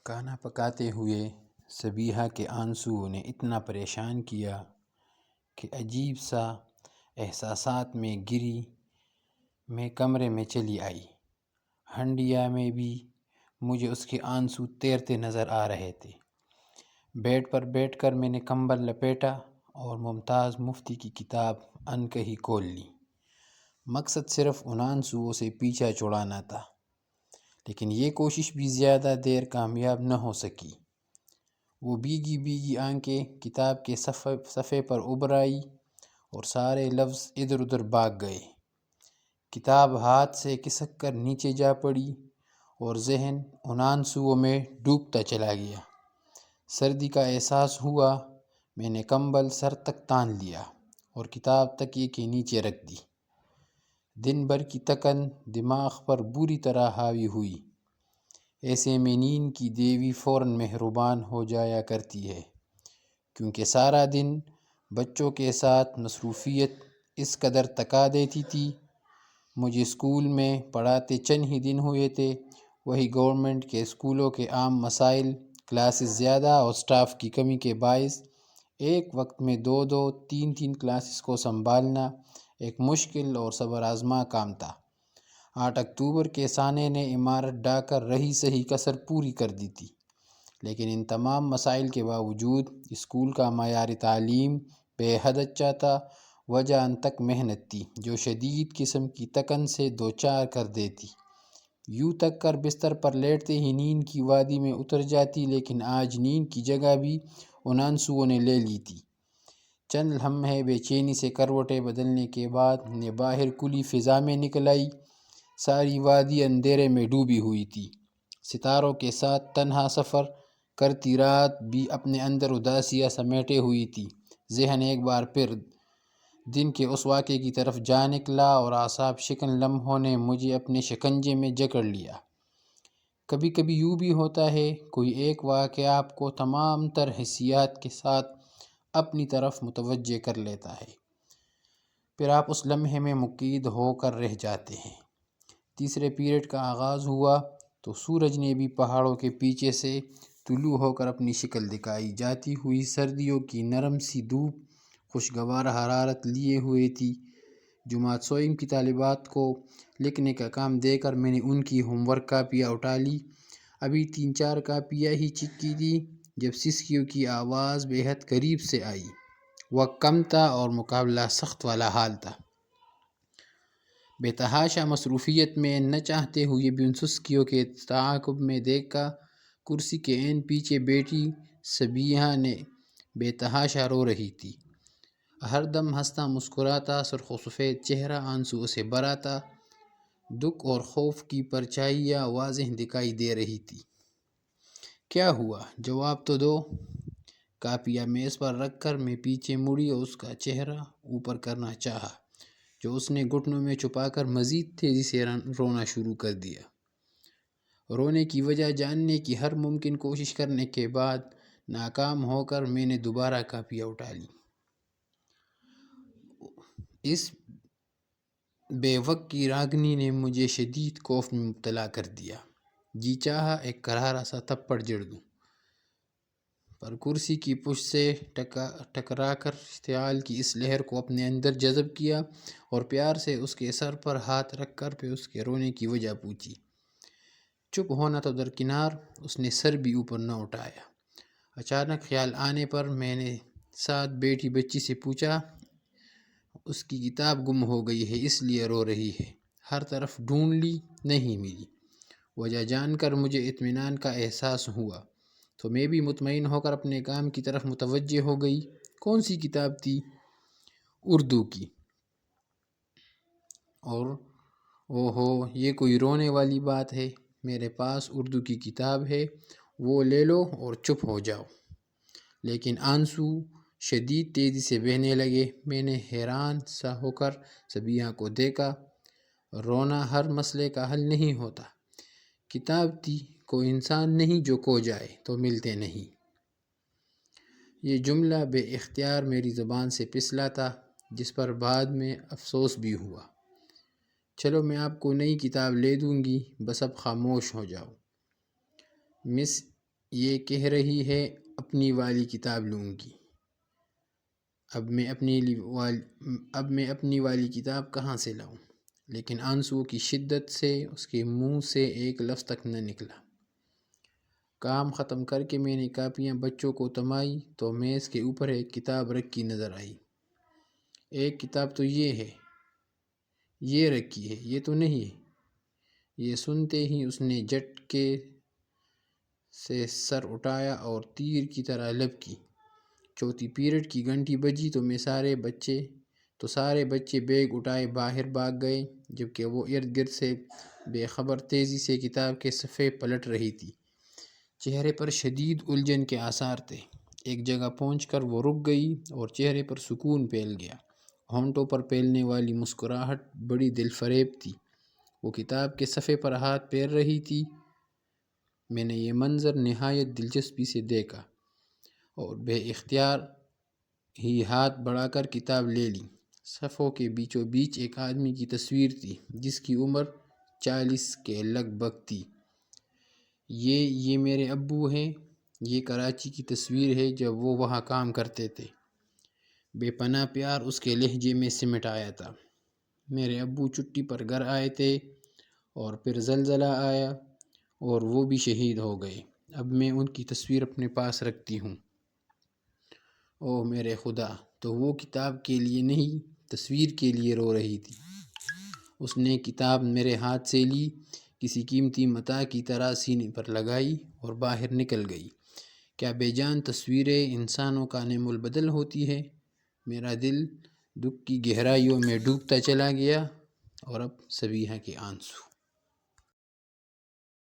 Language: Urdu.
کھانا پکاتے ہوئے صبیحہ کے آنسو نے اتنا پریشان کیا کہ عجیب سا احساسات میں گری میں کمرے میں چلی آئی۔ ہنڈیا میں بھی مجھے اس کے آنسو تیرتے نظر آ رہے تھے۔ بیڈ پر بیٹھ کر میں نے کمبل لپیٹا اور ممتاز مفتی کی کتاب انکہی کھول لی۔ مقصد صرف ان آنسوؤں سے پیچھا چھڑانا تھا، لیکن یہ کوشش بھی زیادہ دیر کامیاب نہ ہو سکی۔ وہ بھیگی بھیگی آنکھیں کتاب کے صفحے پر ابھر آئی اور سارے لفظ ادھر ادھر بھاگ گئے۔ کتاب ہاتھ سے کھسک کر نیچے جا پڑی اور ذہن ان آنسوؤں میں ڈوبتا چلا گیا۔ سردی کا احساس ہوا۔ میں نے کمبل سر تک تان لیا اور کتاب تکیے کے نیچے رکھ دی۔ دن بھر کی تھکن دماغ پر بری طرح حاوی ہوئی۔ ایسے میں نیند کی دیوی فوراً مہربان ہو جایا کرتی ہے، کیونکہ سارا دن بچوں کے ساتھ مصروفیت اس قدر تھکا دیتی تھی۔ مجھے اسکول میں پڑھاتے چند ہی دن ہوئے تھے، وہی گورنمنٹ کے اسکولوں کے عام مسائل، کلاسز زیادہ اور سٹاف کی کمی کے باعث ایک وقت میں 2-3 کلاسز کو سنبھالنا ایک مشکل اور صبر آزما کام تھا۔ 8 اکتوبر کے سانے نے عمارت ڈھا کر رہی سہی کسر پوری کر دی تھی، لیکن ان تمام مسائل کے باوجود اسکول کا معیار تعلیم بے حد اچھا تھا۔ وجہ ان تک محنت تھی جو شدید قسم کی تھکن سے دوچار کر دیتی۔ یوں تک کر بستر پر لیٹتے ہی نیند کی وادی میں اتر جاتی، لیکن آج نیند کی جگہ بھی ان آنسوؤں نے لے لی تھی۔ چند لمحے بے چینی سے کروٹیں بدلنے کے بعد نے باہر کھلی فضا میں نکل آئی۔ ساری وادی اندھیرے میں ڈوبی ہوئی تھی۔ ستاروں کے ساتھ تنہا سفر کرتی رات بھی اپنے اندر اداسیاں سمیٹے ہوئی تھی۔ ذہن ایک بار پھر دن کے اس واقعے کی طرف جا نکلا اور اعصاب شکن لمحوں نے مجھے اپنے شکنجے میں جکڑ لیا۔ کبھی کبھی یوں بھی ہوتا ہے، کوئی ایک واقعہ آپ کو تمام تر حسیات کے ساتھ اپنی طرف متوجہ کر لیتا ہے، پھر آپ اس لمحے میں مقید ہو کر رہ جاتے ہیں۔ تیسرے پیریڈ کا آغاز ہوا تو سورج نے بھی پہاڑوں کے پیچھے سے طلوع ہو کر اپنی شکل دکھائی۔ جاتی ہوئی سردیوں کی نرم سی دھوپ خوشگوار حرارت لیے ہوئے تھی۔ جماعت سوئم کی طالبات کو لکھنے کا کام دے کر میں نے ان کی ہوم ورک کاپیاں اٹھا لی۔ ابھی 3-4 کاپیاں ہی چپکی تھیں جب سسکیوں کی آواز بے حد قریب سے آئی۔ وقت کم تھا اور مقابلہ سخت والا حال تھا۔ بے تحاشا مصروفیت میں نہ چاہتے ہوئے بھی ان سسکیوں کے تعاقب میں دیکھا۔ کرسی کے عین پیچھے بیٹھی صبیحہ نے بے تحاشا رو رہی تھی۔ ہر دم ہنستا مسکراتا سرخ و سفید چہرہ آنسوؤں سے بھرا تھا۔ دکھ اور خوف کی پرچھائیاں واضح دکھائی دے رہی تھی۔ کیا ہوا؟ جواب تو دو۔ کاپیاں میز پر رکھ کر میں پیچھے مڑی اور اس کا چہرہ اوپر کرنا چاہا، جو اس نے گھٹنوں میں چھپا کر مزید تیزی سے رونا شروع کر دیا۔ رونے کی وجہ جاننے کی ہر ممکن کوشش کرنے کے بعد ناکام ہو کر میں نے دوبارہ کاپیاں اٹھا لیں۔ اس بے وقت کی راگنی نے مجھے شدید خوف میں مبتلا کر دیا۔ جی چاہا ایک کرارا سا تھپڑ جڑ دوں، پر کرسی کی پشت سے ٹکرا کر اشتعال کی اس لہر کو اپنے اندر جذب کیا اور پیار سے اس کے سر پر ہاتھ رکھ کر پھر اس کے رونے کی وجہ پوچھی۔ چپ ہونا تو درکنار، اس نے سر بھی اوپر نہ اٹھایا۔ اچانک خیال آنے پر میں نے ساتھ بیٹھی بچی سے پوچھا، اس کی کتاب گم ہو گئی ہے اس لیے رو رہی ہے؟ ہر طرف ڈھونڈ لی، نہیں ملی۔ وجہ جان کر مجھے اطمینان کا احساس ہوا تو میں بھی مطمئن ہو کر اپنے کام کی طرف متوجہ ہو گئی۔ کون سی کتاب تھی؟ اردو کی۔ اور اوہو، یہ کوئی رونے والی بات ہے؟ میرے پاس اردو کی کتاب ہے، وہ لے لو اور چپ ہو جاؤ۔ لیکن آنسو شدید تیزی سے بہنے لگے۔ میں نے حیران سا ہو کر صبیحہ کو دیکھا۔ رونا ہر مسئلے کا حل نہیں ہوتا۔ کتاب تھی، کوئی انسان نہیں جو کھو جائے تو ملتے نہیں۔ یہ جملہ بے اختیار میری زبان سے پھسلا تھا، جس پر بعد میں افسوس بھی ہوا۔ چلو میں آپ کو نئی کتاب لے دوں گی، بس اب خاموش ہو جاؤ۔ مس یہ کہہ رہی ہے اپنی والی کتاب لوں گی، اب میں اپنی والی کتاب کہاں سے لاؤں؟ لیکن آنسوؤں کی شدت سے اس کے منہ سے ایک لفظ تک نہ نکلا۔ کام ختم کر کے میں نے کاپیاں بچوں کو تمائی تو میز کے اوپر ایک کتاب رکھی نظر آئی۔ ایک کتاب تو یہ رکھی ہے، یہ تو نہیں ہے۔ یہ سنتے ہی اس نے جھٹکے سے سر اٹھایا اور تیر کی طرح لپ کی۔ چوتھی پیریڈ کی گھنٹی بجی تو سارے بچے بیگ اٹھائے باہر بھاگ گئے، جبکہ وہ ارد گرد سے بے خبر تیزی سے کتاب کے صفحے پلٹ رہی تھی۔ چہرے پر شدید الجھن کے آثار تھے۔ ایک جگہ پہنچ کر وہ رک گئی اور چہرے پر سکون پھیل گیا۔ ہونٹوں پر پھیلنے والی مسکراہٹ بڑی دل فریب تھی۔ وہ کتاب کے صفحے پر ہاتھ پھیر رہی تھی۔ میں نے یہ منظر نہایت دلچسپی سے دیکھا اور بے اختیار ہی ہاتھ بڑھا کر کتاب لے لی۔ صفحوں کے بیچوں بیچ ایک آدمی کی تصویر تھی جس کی عمر 40 کے لگ بھگ تھی۔ یہ میرے ابو ہیں۔ یہ کراچی کی تصویر ہے جب وہ وہاں کام کرتے تھے۔ بے پناہ پیار اس کے لہجے میں سمٹ آیا تھا۔ میرے ابو چھٹی پر گھر آئے تھے اور پھر زلزلہ آیا اور وہ بھی شہید ہو گئے۔ اب میں ان کی تصویر اپنے پاس رکھتی ہوں۔ اوہ میرے خدا! تو وہ کتاب کے لیے نہیں، تصویر کے لیے رو رہی تھی۔ اس نے کتاب میرے ہاتھ سے لی، کسی قیمتی متاع کی طرح سینے پر لگائی اور باہر نکل گئی۔ کیا بے جان تصویریں انسانوں کا نعم البدل ہوتی ہے؟ میرا دل دکھ کی گہرائیوں میں ڈوبتا چلا گیا اور اب صبیحہ کے آنسو